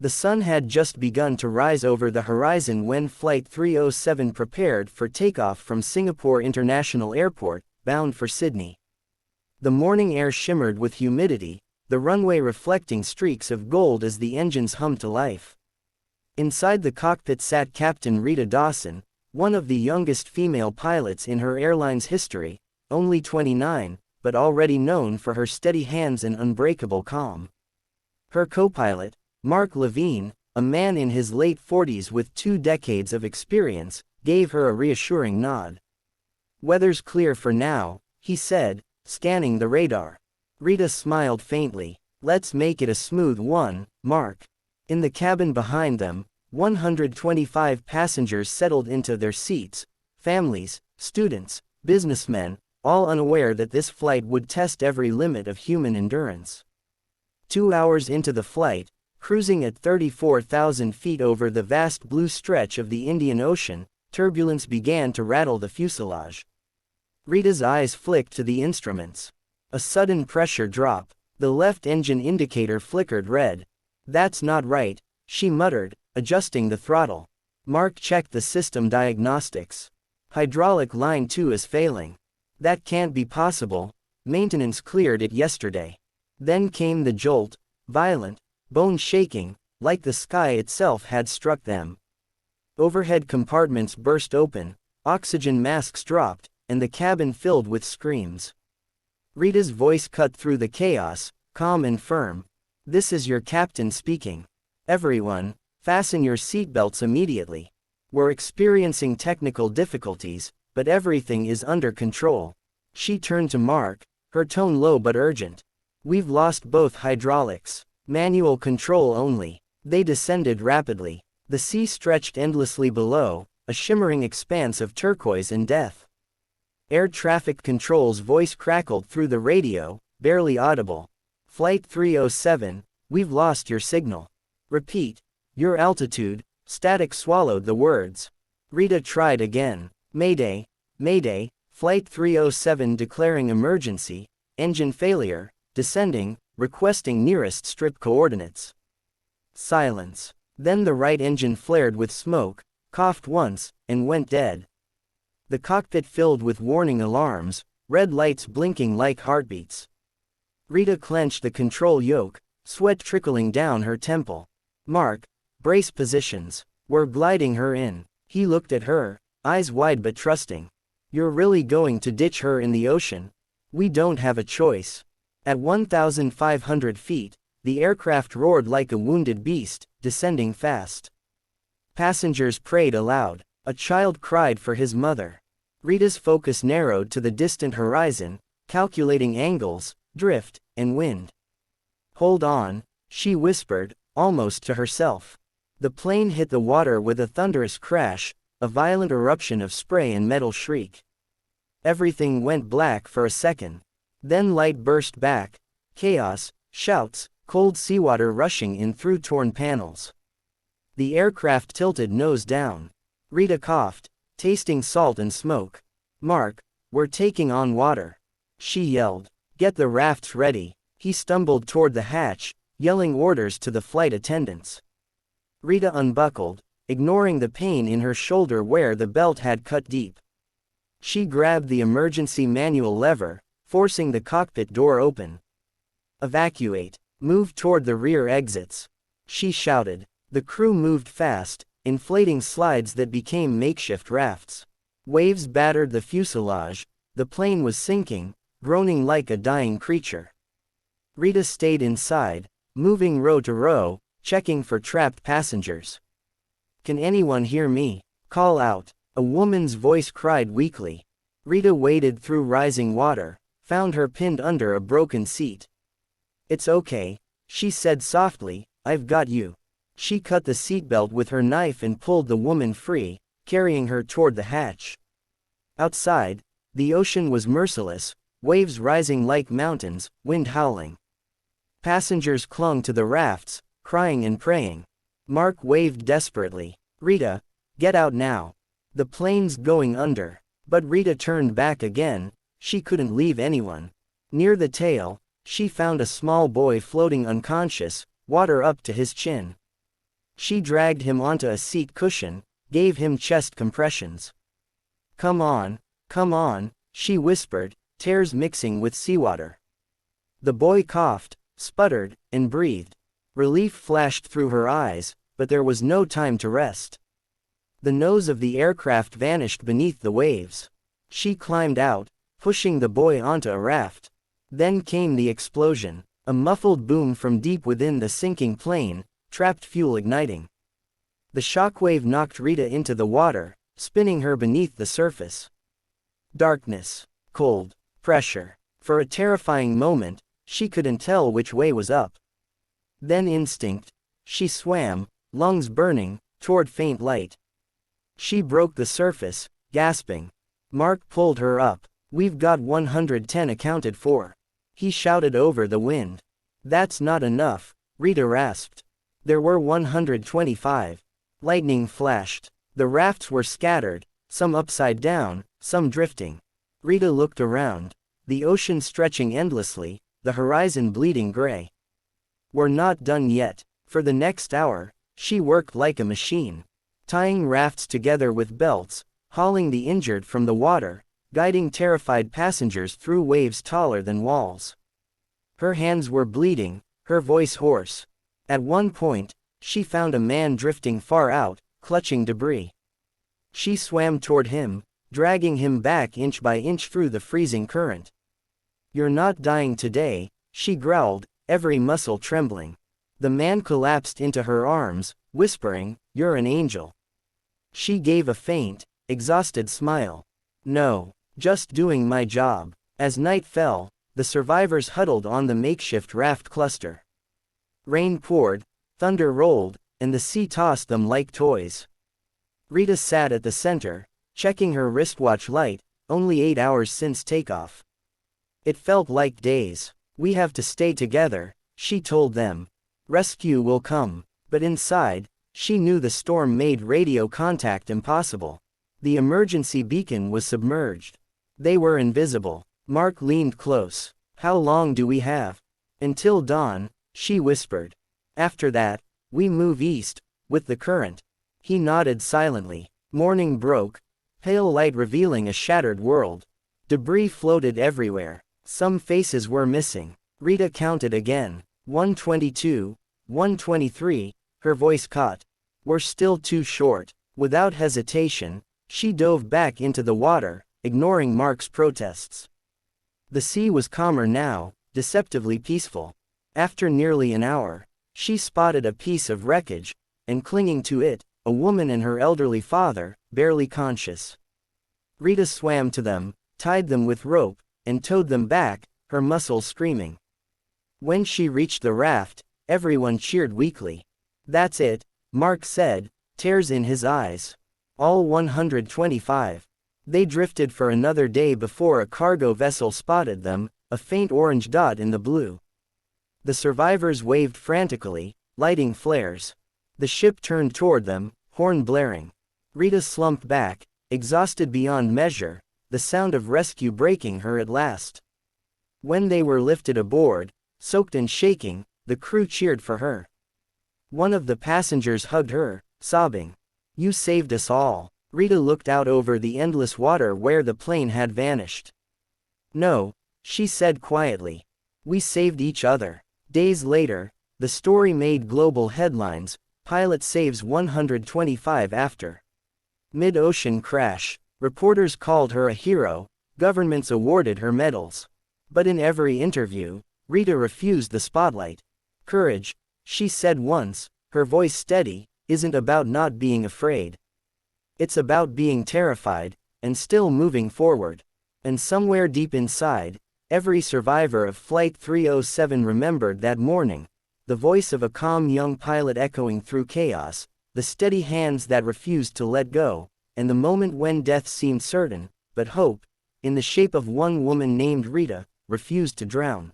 The sun had just begun to rise over the horizon when Flight 307 prepared for takeoff from Singapore International Airport, bound for Sydney. The morning air shimmered with humidity, the runway reflecting streaks of gold as the engines hummed to life. Inside the cockpit sat Captain Rita Dawson, one of the youngest female pilots in her airline's history, only 29, but already known for her steady hands and unbreakable calm. Her co-pilot, Mark Levine, a man in his late 40s with 2 decades of experience, gave her a reassuring nod. "Weather's clear for now," he said, scanning the radar. Rita smiled faintly. "Let's make it a smooth one, Mark." In the cabin behind them, 125 passengers settled into their seats, families, students, businessmen, all unaware that this flight would test every limit of human endurance. 2 hours into the flight, cruising at 34,000 feet over the vast blue stretch of the Indian Ocean, turbulence began to rattle the fuselage. Rita's eyes flicked to the instruments. A sudden pressure drop. The left engine indicator flickered red. "That's not right," she muttered, adjusting the throttle. Mark checked the system diagnostics. "Hydraulic line 2 is failing." "That can't be possible. Maintenance cleared it yesterday." Then came the jolt, violent, bone-shaking, like the sky itself had struck them. Overhead compartments burst open, oxygen masks dropped, and the cabin filled with screams. Rita's voice cut through the chaos, calm and firm. "This is your captain speaking. Everyone, fasten your seatbelts immediately. We're experiencing technical difficulties, but everything is under control." She turned to Mark, her tone low but urgent. "We've lost both hydraulics. Manual control only." They descended rapidly. The sea stretched endlessly below, a shimmering expanse of turquoise and death. Air traffic control's voice crackled through the radio, barely audible. "Flight 307, we've lost your signal. Repeat. Your altitude." Static swallowed the words. Rita tried again. "Mayday, Mayday, Flight 307 declaring emergency, engine failure, descending, requesting nearest strip coordinates." Silence. Then the right engine flared with smoke, coughed once, and went dead. The cockpit filled with warning alarms, red lights blinking like heartbeats. Rita clenched the control yoke, sweat trickling down her temple. "Mark, brace positions. We're gliding her in." He looked at her, eyes wide but trusting. "You're really going to ditch her in the ocean?" "We don't have a choice." At 1,500 feet, the aircraft roared like a wounded beast, descending fast. Passengers prayed aloud. A child cried for his mother. Rita's focus narrowed to the distant horizon, calculating angles, drift, and wind. "Hold on," she whispered, almost to herself. The plane hit the water with a thunderous crash, a violent eruption of spray and metal shriek. Everything went black for a second. Then light burst back. Chaos, shouts, cold seawater rushing in through torn panels. The aircraft tilted nose down. Rita coughed, tasting salt and smoke. "Mark, we're taking on water," she yelled. "Get the rafts ready." He stumbled toward the hatch, yelling orders to the flight attendants. Rita unbuckled, ignoring the pain in her shoulder where the belt had cut deep. She grabbed the emergency manual lever, forcing the cockpit door open. "Evacuate. Move toward the rear exits," she shouted. The crew moved fast, inflating slides that became makeshift rafts. Waves battered the fuselage. The plane was sinking, groaning like a dying creature. Rita stayed inside, moving row to row, checking for trapped passengers. "Can anyone hear me? Call out," a woman's voice cried weakly. Rita waded through rising water, found her pinned under a broken seat. "It's okay," she said softly, "I've got you." She cut the seatbelt with her knife and pulled the woman free, carrying her toward the hatch. Outside, the ocean was merciless, waves rising like mountains, wind howling. Passengers clung to the rafts, crying and praying. Mark waved desperately. "Rita, get out now. The plane's going under." But Rita turned back again. She couldn't leave anyone. Near the tail, she found a small boy floating unconscious, water up to his chin. She dragged him onto a seat cushion, gave him chest compressions. Come on, she whispered, tears mixing with seawater. The boy coughed, sputtered, and breathed. Relief flashed through her eyes, but there was no time to rest. The nose of the aircraft vanished beneath the waves. She climbed out, pushing the boy onto a raft. Then came the explosion, a muffled boom from deep within the sinking plane, trapped fuel igniting. The shockwave knocked Rita into the water, spinning her beneath the surface. Darkness, cold, pressure. For a terrifying moment, she couldn't tell which way was up. Then instinct. She swam, lungs burning, toward faint light. She broke the surface, gasping. Mark pulled her up. We've got 110 accounted for. He shouted over the wind. That's not enough, Rita rasped. There were 125. Lightning flashed. The rafts were scattered, some upside down, some drifting. Rita looked around. The ocean stretching endlessly, the horizon bleeding gray. We're not done yet. For the next hour, she worked like a machine. Tying rafts together with belts, hauling the injured from the water, guiding terrified passengers through waves taller than walls. Her hands were bleeding, her voice hoarse. At one point, she found a man drifting far out, clutching debris. She swam toward him, dragging him back inch by inch through the freezing current. You're not dying today, she growled, every muscle trembling. The man collapsed into her arms, whispering, "You're an angel." She gave a faint, exhausted smile. "No, just doing my job." As night fell, the survivors huddled on the makeshift raft cluster. Rain poured, thunder rolled, and the sea tossed them like toys. Rita sat at the center, checking her wristwatch light, only 8 hours since takeoff. It felt like days. We have to stay together, she told them. Rescue will come. But inside, she knew the storm made radio contact impossible. The emergency beacon was submerged. They were invisible. Mark leaned close. How long do we have? Until dawn, she whispered. After that, we move east, with the current. He nodded silently. Morning broke, pale light revealing a shattered world. Debris floated everywhere. Some faces were missing. Rita counted again. 122, 123, her voice caught. We're still too short. Without hesitation, she dove back into the water, ignoring Mark's protests. The sea was calmer now, deceptively peaceful. After nearly an hour, she spotted a piece of wreckage, and clinging to it, a woman and her elderly father, barely conscious. Rita swam to them, tied them with rope, and towed them back, her muscles screaming. When she reached the raft, everyone cheered weakly. That's it, Mark said, tears in his eyes. All 125. They drifted for another day before a cargo vessel spotted them, a faint orange dot in the blue. The survivors waved frantically, lighting flares. The ship turned toward them, horn blaring. Rita slumped back, exhausted beyond measure, the sound of rescue breaking her at last. When they were lifted aboard, soaked and shaking, the crew cheered for her. One of the passengers hugged her, sobbing. You saved us all. Rita looked out over the endless water where the plane had vanished. No, she said quietly. We saved each other. Days later, the story made global headlines. Pilot saves 125 after mid-ocean crash. Reporters called her a hero, governments awarded her medals. But in every interview, Rita refused the spotlight. Courage, she said once, her voice steady, isn't about not being afraid. It's about being terrified, and still moving forward. And somewhere deep inside, every survivor of Flight 307 remembered that morning, the voice of a calm young pilot echoing through chaos, the steady hands that refused to let go, and the moment when death seemed certain, but hope, in the shape of one woman named Rita, refused to drown.